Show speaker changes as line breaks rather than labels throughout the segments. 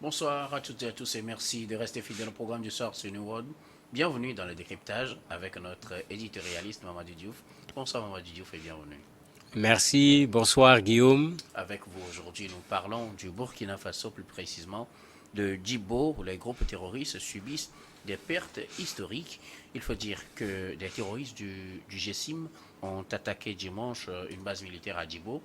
Bonsoir à toutes et à tous et merci de rester fidèles au programme du soir sur New World. Bienvenue dans le décryptage avec notre éditorialiste Mamadou Diouf. Bonsoir Mamadou Diouf et bienvenue.
Merci, bonsoir Guillaume.
Avec vous aujourd'hui, nous parlons du Burkina Faso, plus précisément de Djibo, où les groupes terroristes subissent des pertes historiques. Il faut dire que des terroristes du GSIM ont attaqué dimanche une base militaire à Djibo,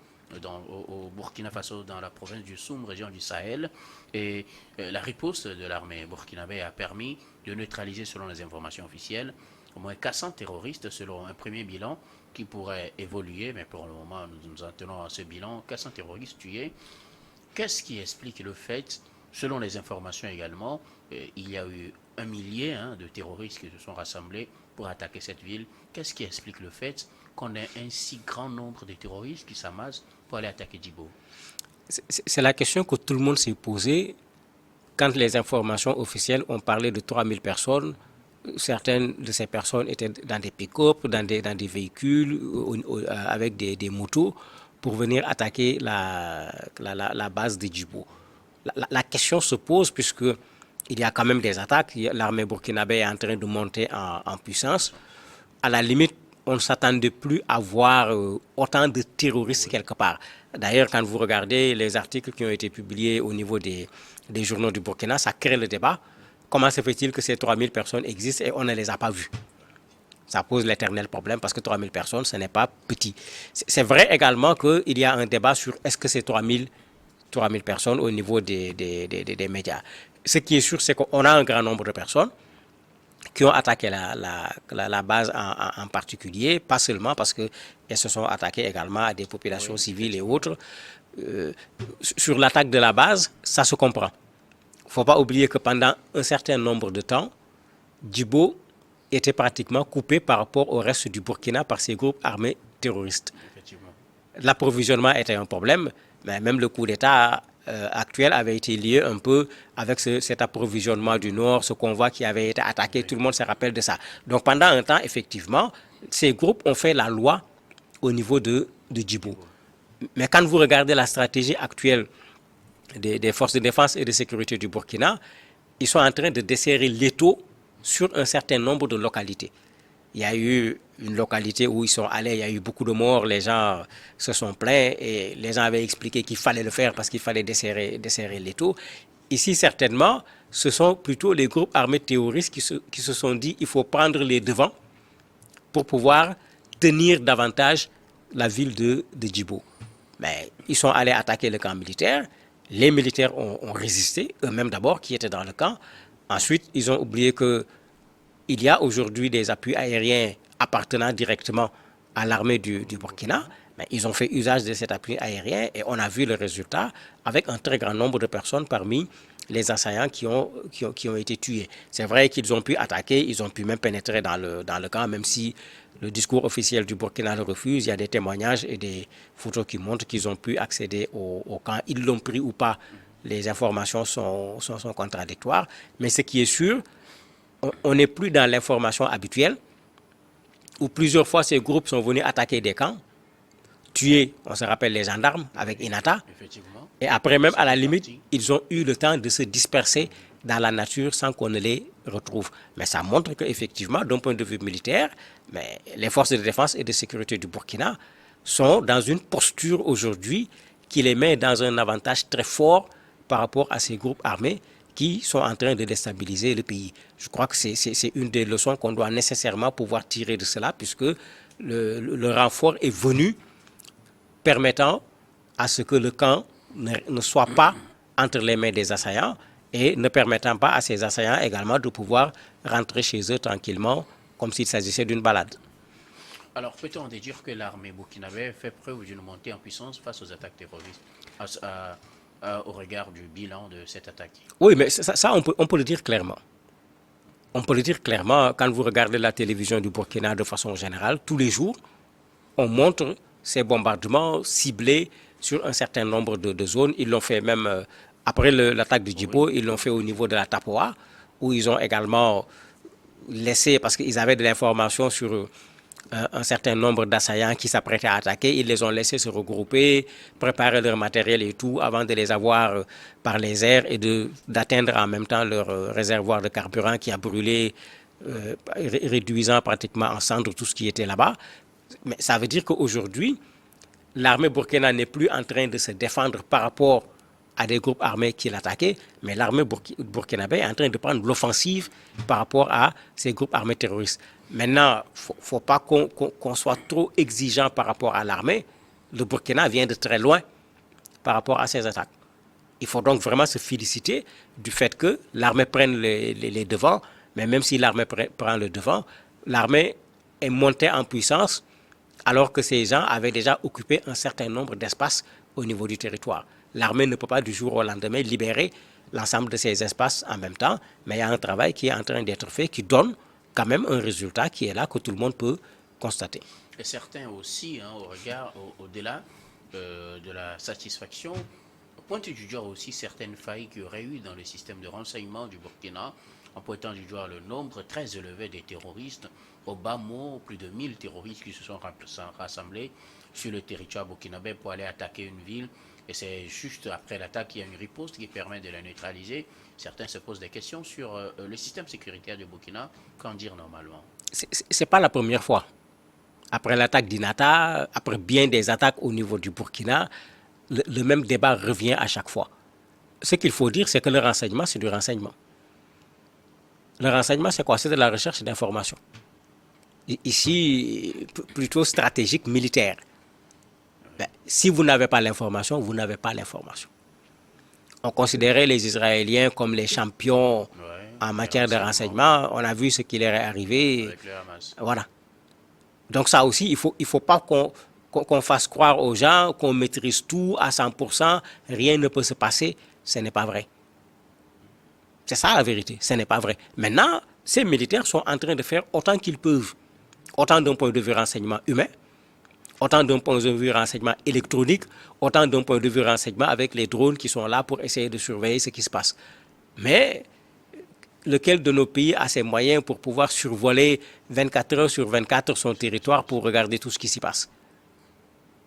au Burkina Faso, dans la province du Soum, région du Sahel. Et la riposte de l'armée burkinabé a permis de neutraliser, selon les informations officielles, au moins 400 terroristes, selon un premier bilan qui pourrait évoluer, mais pour le moment, nous nous en tenons à ce bilan, 400 terroristes tués. Qu'est-ce qui explique le fait, selon les informations également, il y a eu un millier de terroristes qui se sont rassemblés pour attaquer cette ville. Qu'est-ce qui explique le fait qu'on ait un si grand nombre de terroristes qui s'amassent pour aller attaquer Djibo?
C'est la question que tout le monde s'est posée quand les informations officielles ont parlé de 3000 personnes. Certaines de ces personnes étaient dans des pick-up, dans des véhicules, avec des motos, pour venir attaquer la base de Djibo. La question se pose puisque il y a quand même des attaques. L'armée burkinabé est en train de monter en puissance. À la limite, on ne s'attendait plus à voir autant de terroristes quelque part. D'ailleurs, quand vous regardez les articles qui ont été publiés au niveau des journaux du Burkina, ça crée le débat. Comment se fait-il que ces 3000 personnes existent et on ne les a pas vues? Ça pose l'éternel problème parce que 3000 personnes, ce n'est pas petit. C'est vrai également qu'il y a un débat sur est-ce que c'est 3000 personnes au niveau des médias. Ce qui est sûr, c'est qu'on a un grand nombre de personnes qui ont attaqué la base en particulier, pas seulement parce qu'elles se sont attaquées également à des populations civiles et autres. Sur l'attaque de la base, ça se comprend. Il ne faut pas oublier que pendant un certain nombre de temps, Djibo était pratiquement coupé par rapport au reste du Burkina par ces groupes armés terroristes. L'approvisionnement était un problème, mais même le coup d'État actuel avait été lié un peu avec cet approvisionnement du Nord, ce convoi qui avait été attaqué, tout le monde se rappelle de ça. Donc pendant un temps, effectivement, ces groupes ont fait la loi au niveau de Djibo. Mais quand vous regardez la stratégie actuelle des forces de défense et de sécurité du Burkina, ils sont en train de desserrer l'étau sur un certain nombre de localités. Il y a eu une localité où ils sont allés, il y a eu beaucoup de morts, les gens se sont plaints et les gens avaient expliqué qu'il fallait le faire parce qu'il fallait desserrer l'étau. Ici, certainement, ce sont plutôt les groupes armés terroristes qui se sont dit qu'il faut prendre les devants pour pouvoir tenir davantage la ville de Djibo. Mais ils sont allés attaquer le camp militaire. Les militaires ont résisté, eux-mêmes d'abord, qui étaient dans le camp. Ensuite, ils ont oublié qu'il y a aujourd'hui des appuis aériens appartenant directement à l'armée du Burkina. Mais ils ont fait usage de cet appui aérien et on a vu le résultat avec un très grand nombre de personnes parmi les assaillants qui ont été tués. C'est vrai qu'ils ont pu attaquer, ils ont pu même pénétrer dans le camp, même si le discours officiel du Burkina le refuse. Il y a des témoignages et des photos qui montrent qu'ils ont pu accéder au camp. Ils l'ont pris ou pas, les informations sont contradictoires. Mais ce qui est sûr, on n'est plus dans l'information habituelle, où plusieurs fois ces groupes sont venus attaquer des camps, tuer, on se rappelle, les gendarmes avec Inata. Et après même, à la limite, ils ont eu le temps de se disperser dans la nature sans qu'on ne les retrouve. Mais ça montre qu'effectivement, d'un point de vue militaire, mais les forces de défense et de sécurité du Burkina sont dans une posture aujourd'hui qui les met dans un avantage très fort par rapport à ces groupes armés qui sont en train de déstabiliser le pays. Je crois que c'est une des leçons qu'on doit nécessairement pouvoir tirer de cela, puisque le renfort est venu permettant à ce que le camp ne soit pas entre les mains des assaillants et ne permettant pas à ces assaillants également de pouvoir rentrer chez eux tranquillement, comme s'il s'agissait d'une balade.
Alors, peut-on dire que l'armée burkinabé fait preuve d'une montée en puissance face aux attaques terroristes au regard du bilan de cette attaque?
Oui, mais ça on peut le dire clairement. On peut le dire clairement quand vous regardez la télévision du Burkina de façon générale, tous les jours, on montre ces bombardements ciblés sur un certain nombre de zones. Ils l'ont fait même après l'attaque de Djibo, ils l'ont fait au niveau de la Tapoa, où ils ont également laissé, parce qu'ils avaient de l'information sur un certain nombre d'assaillants qui s'apprêtaient à attaquer. Ils les ont laissés se regrouper, préparer leur matériel et tout avant de les avoir par les airs et d'atteindre en même temps leur réservoir de carburant qui a brûlé, réduisant pratiquement en cendres tout ce qui était là-bas. Mais ça veut dire qu'aujourd'hui, l'armée burkina n'est plus en train de se défendre par rapport à des groupes armés qui l'attaquaient, mais l'armée burkinabé est en train de prendre l'offensive par rapport à ces groupes armés terroristes. Maintenant, il ne faut pas qu'on soit trop exigeant par rapport à l'armée. Le Burkina vient de très loin par rapport à ces attaques. Il faut donc vraiment se féliciter du fait que l'armée prenne les devants, mais même si l'armée prend le devant, l'armée est montée en puissance alors que ces gens avaient déjà occupé un certain nombre d'espaces au niveau du territoire. L'armée ne peut pas du jour au lendemain libérer l'ensemble de ces espaces en même temps, mais il y a un travail qui est en train d'être fait qui donne quand même un résultat qui est là, que tout le monde peut constater.
Et certains aussi, au-delà de la satisfaction, pointent du doigt aussi certaines failles qu'il y aurait eu dans le système de renseignement du Burkina, en pointant du doigt le nombre très élevé des terroristes. Au bas mot, plus de 1000 terroristes qui se sont rassemblés sur le territoire burkinabé pour aller attaquer une ville. Et c'est juste après l'attaque qu'il y a une riposte qui permet de la neutraliser. Certains se posent des questions sur le système sécuritaire du Burkina. Qu'en dire normalement?
Ce n'est pas la première fois. Après l'attaque d'Inata, après bien des attaques au niveau du Burkina, le même débat revient à chaque fois. Ce qu'il faut dire, c'est que le renseignement, c'est du renseignement. Le renseignement, c'est quoi? C'est de la recherche d'informations. Ici, plutôt stratégique, militaire. Ben, si vous n'avez pas l'information, vous n'avez pas l'information. On considérait les Israéliens comme les champions en matière de renseignement. On a vu ce qui leur est arrivé.
Avec le Hamas.
Voilà. Donc ça aussi, il faut pas qu'on fasse croire aux gens qu'on maîtrise tout à 100%, rien ne peut se passer. Ce n'est pas vrai. C'est ça la vérité, ce n'est pas vrai. Maintenant, ces militaires sont en train de faire autant qu'ils peuvent. Autant d'un point de vue renseignement humain, autant d'un point de vue renseignement électronique, autant d'un point de vue renseignement avec les drones qui sont là pour essayer de surveiller ce qui se passe. Mais lequel de nos pays a ses moyens pour pouvoir survoler 24 heures sur 24 son territoire pour regarder tout ce qui s'y passe?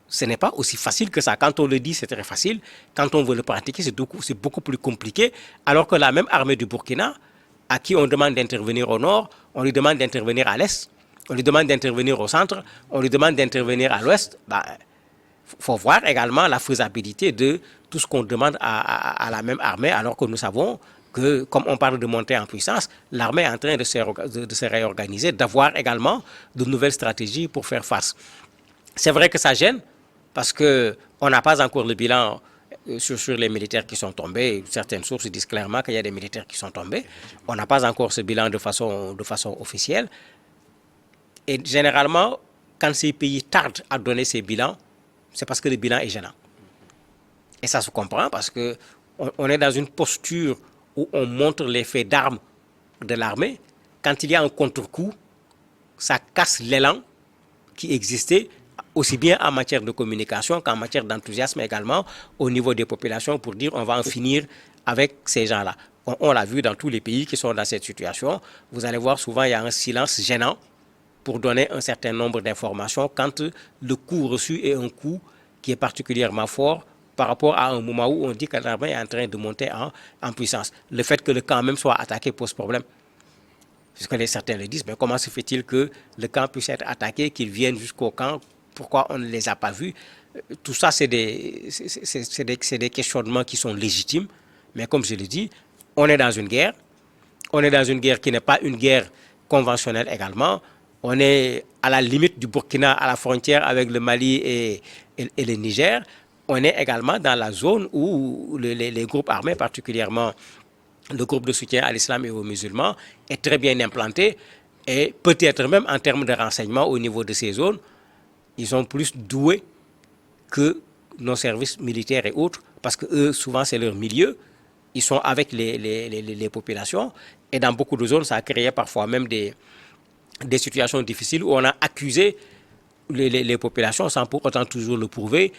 Ce n'est pas aussi facile que ça. Quand on le dit, c'est très facile. Quand on veut le pratiquer, c'est beaucoup plus compliqué. Alors que la même armée du Burkina, à qui on demande d'intervenir au nord, on lui demande d'intervenir à l'est, on lui demande d'intervenir au centre, on lui demande d'intervenir à l'ouest. Faut voir également la faisabilité de tout ce qu'on demande à la même armée, alors que nous savons que, comme on parle de montée en puissance, l'armée est en train de se réorganiser, d'avoir également de nouvelles stratégies pour faire face. C'est vrai que ça gêne, parce qu'on n'a pas encore le bilan sur les militaires qui sont tombés. Certaines sources disent clairement qu'il y a des militaires qui sont tombés. On n'a pas encore ce bilan de façon officielle. Et généralement, quand ces pays tardent à donner ces bilans, c'est parce que le bilan est gênant. Et ça se comprend parce qu'on est dans une posture où on montre les faits d'armes de l'armée. Quand il y a un contre-coup, ça casse l'élan qui existait, aussi bien en matière de communication qu'en matière d'enthousiasme également au niveau des populations pour dire on va en finir avec ces gens-là. On l'a vu dans tous les pays qui sont dans cette situation. Vous allez voir souvent il y a un silence gênant pour donner un certain nombre d'informations quand le coup reçu est un coup qui est particulièrement fort par rapport à un moment où on dit que l'armée est en train de monter en puissance. Le fait que le camp même soit attaqué pose problème. Puisque certains le disent, mais comment se fait-il que le camp puisse être attaqué, qu'ils viennent jusqu'au camp? Pourquoi on ne les a pas vus? Tout ça, c'est des questionnements qui sont légitimes. Mais comme je l'ai dit, on est dans une guerre. On est dans une guerre qui n'est pas une guerre conventionnelle également. On est à la limite du Burkina, à la frontière avec le Mali et le Niger. On est également dans la zone où les groupes armés, particulièrement le groupe de soutien à l'islam et aux musulmans, est très bien implanté. Et peut-être même en termes de renseignement au niveau de ces zones, ils sont plus doués que nos services militaires et autres, parce que eux, souvent, c'est leur milieu. Ils sont avec les populations. Et dans beaucoup de zones, ça a créé parfois même des situations difficiles où on a accusé les populations, sans pour autant toujours le prouver,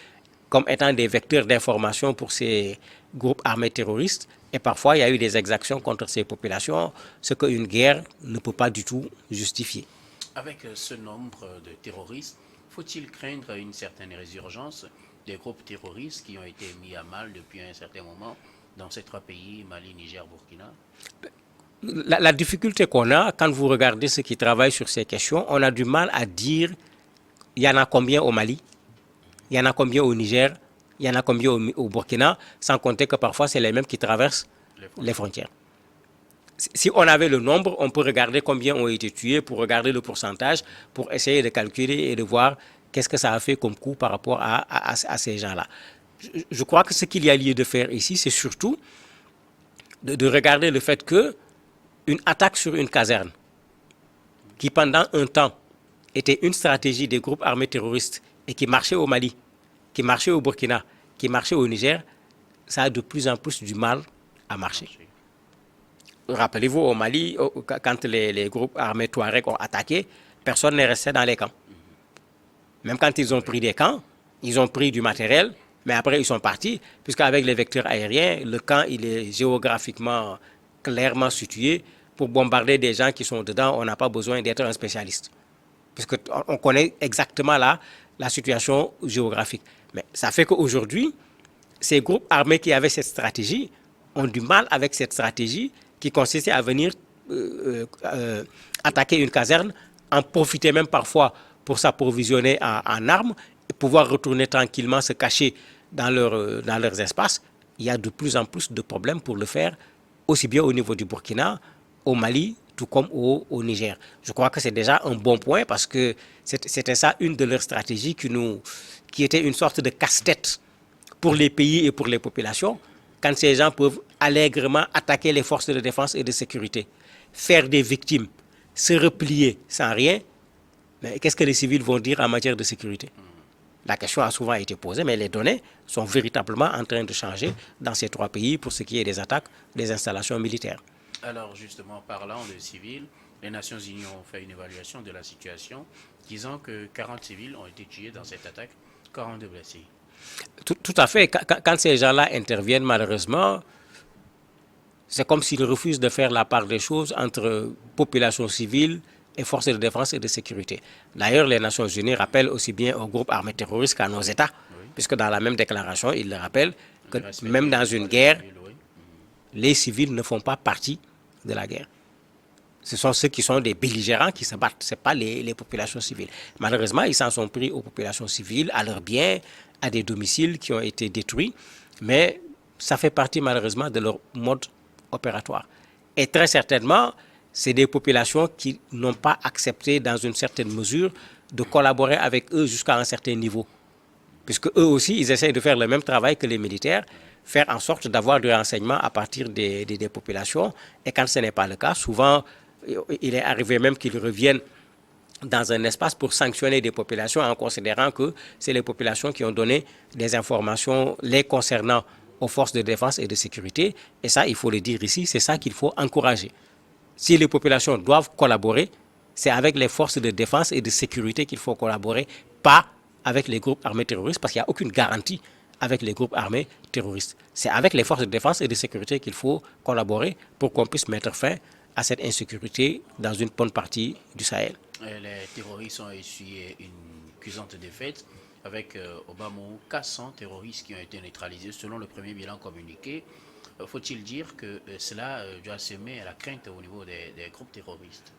comme étant des vecteurs d'information pour ces groupes armés terroristes. Et parfois, il y a eu des exactions contre ces populations, ce qu'une guerre ne peut pas du tout justifier.
Avec ce nombre de terroristes, faut-il craindre une certaine résurgence des groupes terroristes qui ont été mis à mal depuis un certain moment dans ces trois pays, Mali, Niger, Burkina?
La difficulté qu'on a, quand vous regardez ceux qui travaillent sur ces questions, on a du mal à dire il y en a combien au Mali, il y en a combien au Niger, il y en a combien au Burkina, sans compter que parfois c'est les mêmes qui traversent les frontières. Si on avait le nombre, on peut regarder combien ont été tués, pour regarder le pourcentage, pour essayer de calculer et de voir qu'est-ce que ça a fait comme coût par rapport à ces gens-là. Je crois que ce qu'il y a lieu de faire ici, c'est surtout de regarder le fait que une attaque sur une caserne, qui pendant un temps était une stratégie des groupes armés terroristes et qui marchait au Mali, qui marchait au Burkina, qui marchait au Niger, ça a de plus en plus du mal à marcher. Rappelez-vous, au Mali, quand les groupes armés Touareg ont attaqué, personne n'est resté dans les camps. Même quand ils ont pris des camps, ils ont pris du matériel, mais après ils sont partis, puisqu'avec les vecteurs aériens, le camp il est géographiquement clairement situé. Pour bombarder des gens qui sont dedans, on n'a pas besoin d'être un spécialiste, puisqu'on connaît exactement la situation géographique. Mais ça fait qu'aujourd'hui, ces groupes armés qui avaient cette stratégie ont du mal avec cette stratégie qui consistait à venir attaquer une caserne, en profiter même parfois pour s'approvisionner en armes et pouvoir retourner tranquillement se cacher dans leurs espaces. Il y a de plus en plus de problèmes pour le faire, aussi bien au niveau du Burkina, au Mali, tout comme au Niger. Je crois que c'est déjà un bon point parce que c'était ça une de leurs stratégies qui était une sorte de casse-tête pour les pays et pour les populations, quand ces gens peuvent allègrement attaquer les forces de défense et de sécurité, faire des victimes, se replier sans rien. Mais qu'est-ce que les civils vont dire en matière de sécurité? La question a souvent été posée, mais les données sont véritablement en train de changer dans ces trois pays pour ce qui est des attaques des installations militaires.
Alors justement, parlant de civils, les Nations Unies ont fait une évaluation de la situation, disant que 40 civils ont été tués dans cette attaque, 42 blessés.
Tout à fait. Quand ces gens-là interviennent, malheureusement, c'est comme s'ils refusent de faire la part des choses entre population civile et forces de défense et de sécurité. D'ailleurs, les Nations Unies rappellent aussi bien aux groupes armés terroristes qu'à nos États, puisque dans la même déclaration, ils le rappellent que même dans une guerre, les civils ne font pas partie de la guerre. Ce sont ceux qui sont des belligérants qui se battent, ce n'est pas les populations civiles. Malheureusement, ils s'en sont pris aux populations civiles, à leurs biens, à des domiciles qui ont été détruits, mais ça fait partie malheureusement de leur mode opératoire. Et très certainement, c'est des populations qui n'ont pas accepté dans une certaine mesure de collaborer avec eux jusqu'à un certain niveau. Puisque eux aussi, ils essayent de faire le même travail que les militaires, faire en sorte d'avoir du renseignement à partir des populations. Et quand ce n'est pas le cas, souvent, il est arrivé même qu'ils reviennent dans un espace pour sanctionner des populations en considérant que c'est les populations qui ont donné des informations les concernant aux forces de défense et de sécurité. Et ça, il faut le dire ici, c'est ça qu'il faut encourager. Si les populations doivent collaborer, c'est avec les forces de défense et de sécurité qu'il faut collaborer, pas avec les groupes armés terroristes, parce qu'il n'y a aucune garantie avec les groupes armés terroristes. C'est avec les forces de défense et de sécurité qu'il faut collaborer pour qu'on puisse mettre fin à cette insécurité dans une bonne partie du Sahel.
Les terroristes ont essuyé une cuisante défaite avec au bas mot 400 terroristes qui ont été neutralisés selon le premier bilan communiqué. Faut-il dire que cela doit semer la crainte au niveau des groupes terroristes?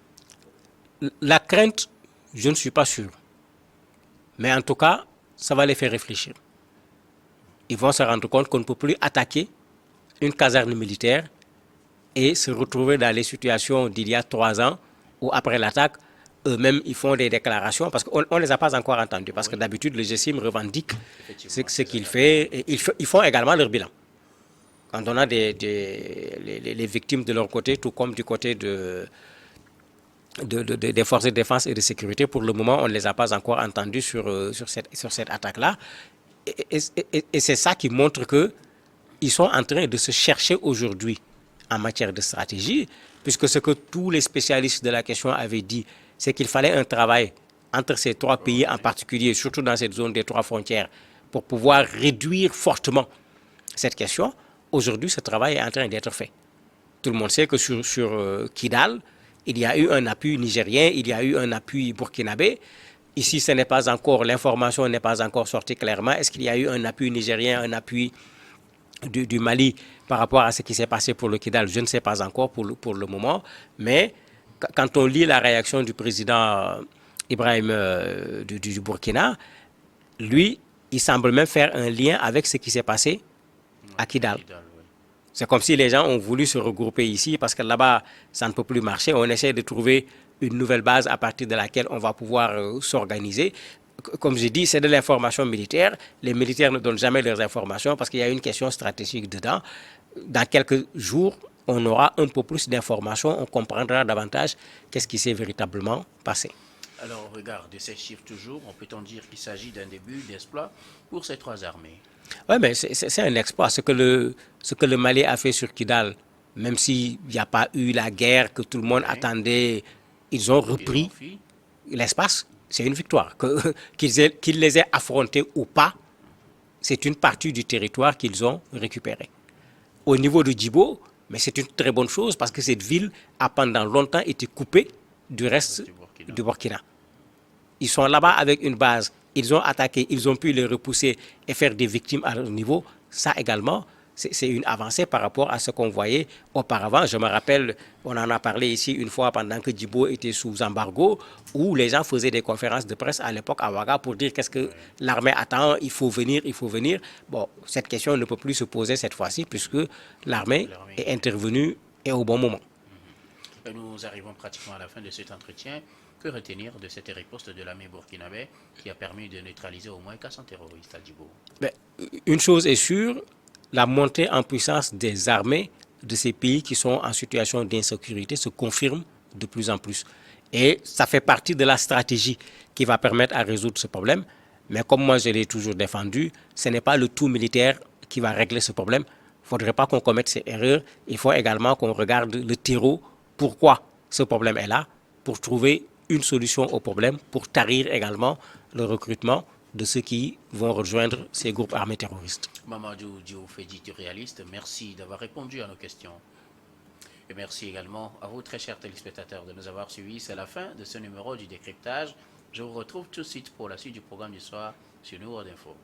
La crainte, je ne suis pas sûr. Mais en tout cas, ça va les faire réfléchir. Ils vont se rendre compte qu'on ne peut plus attaquer une caserne militaire et se retrouver dans les situations d'il y a 3 ans où après l'attaque, eux-mêmes ils font des déclarations parce qu'on ne les a pas encore entendus. Parce que d'habitude, le GSIM revendique ce qu'il fait et ils font également leur bilan. Quand on a les victimes de leur côté, tout comme du côté des forces de défense et de sécurité, pour le moment, on ne les a pas encore entendus sur cette attaque-là. Et c'est ça qui montre qu'ils sont en train de se chercher aujourd'hui en matière de stratégie, puisque ce que tous les spécialistes de la question avaient dit, c'est qu'il fallait un travail entre ces 3 pays en particulier, surtout dans cette zone des 3 frontières, pour pouvoir réduire fortement cette question. Aujourd'hui, ce travail est en train d'être fait. Tout le monde sait que sur Kidal, il y a eu un appui nigérien, il y a eu un appui burkinabé. Ici, ce n'est pas encore, l'information n'est pas encore sortie clairement. Est-ce qu'il y a eu un appui nigérien, un appui du Mali par rapport à ce qui s'est passé pour le Kidal? Je ne sais pas encore pour le moment. Mais quand on lit la réaction du président Ibrahim du Burkina, lui, il semble même faire un lien avec ce qui s'est passé à Kidal. C'est comme si les gens ont voulu se regrouper ici parce que là-bas, ça ne peut plus marcher. On essaie de trouver une nouvelle base à partir de laquelle on va pouvoir s'organiser. Comme j'ai dit, c'est de l'information militaire. Les militaires ne donnent jamais leurs informations parce qu'il y a une question stratégique dedans. Dans quelques jours, on aura un peu plus d'informations, on comprendra davantage qu'est-ce qui s'est véritablement passé.
Alors, regarde, de ces chiffres toujours, on peut-on dire qu'il s'agit d'un début d'exploit pour ces trois armées?
Oui, mais c'est un exploit. Ce que le Mali a fait sur Kidal, même s'il n'y a pas eu la guerre que tout le monde attendait, ils ont repris l'espace. C'est une victoire. Qu'ils les aient affrontés ou pas, c'est une partie du territoire qu'ils ont récupéré. Au niveau de Djibo, mais c'est une très bonne chose parce que cette ville a pendant longtemps été coupée du reste du Burkina. Ils sont là-bas avec une base. Ils ont attaqué, ils ont pu les repousser et faire des victimes à leur niveau. Ça également, c'est une avancée par rapport à ce qu'on voyait auparavant. Je me rappelle, on en a parlé ici une fois pendant que Djibo était sous embargo, où les gens faisaient des conférences de presse à l'époque à Ouaga pour dire qu'est-ce que l'armée attend, il faut venir, il faut venir. Bon, cette question ne peut plus se poser cette fois-ci puisque l'armée est intervenue et au bon moment.
Nous arrivons pratiquement à la fin de cet entretien. Que retenir de cette riposte de l'armée burkinabé qui a permis de neutraliser au moins 400 terroristes à Djibo?
Une chose est sûre, la montée en puissance des armées de ces pays qui sont en situation d'insécurité se confirme de plus en plus. Et ça fait partie de la stratégie qui va permettre à résoudre ce problème. Mais comme moi je l'ai toujours défendu, ce n'est pas le tout militaire qui va régler ce problème. Il ne faudrait pas qu'on commette ces erreurs. Il faut également qu'on regarde le terreau, pourquoi ce problème est là, pour trouver une solution au problème, pour tarir également le recrutement de ceux qui vont rejoindre ces groupes armés terroristes.
Mamadou Diouf, éditorialiste, merci d'avoir répondu à nos questions. Et merci également à vous, très chers téléspectateurs, de nous avoir suivis. C'est la fin de ce numéro du décryptage. Je vous retrouve tout de suite pour la suite du programme du soir sur Nour d'Info.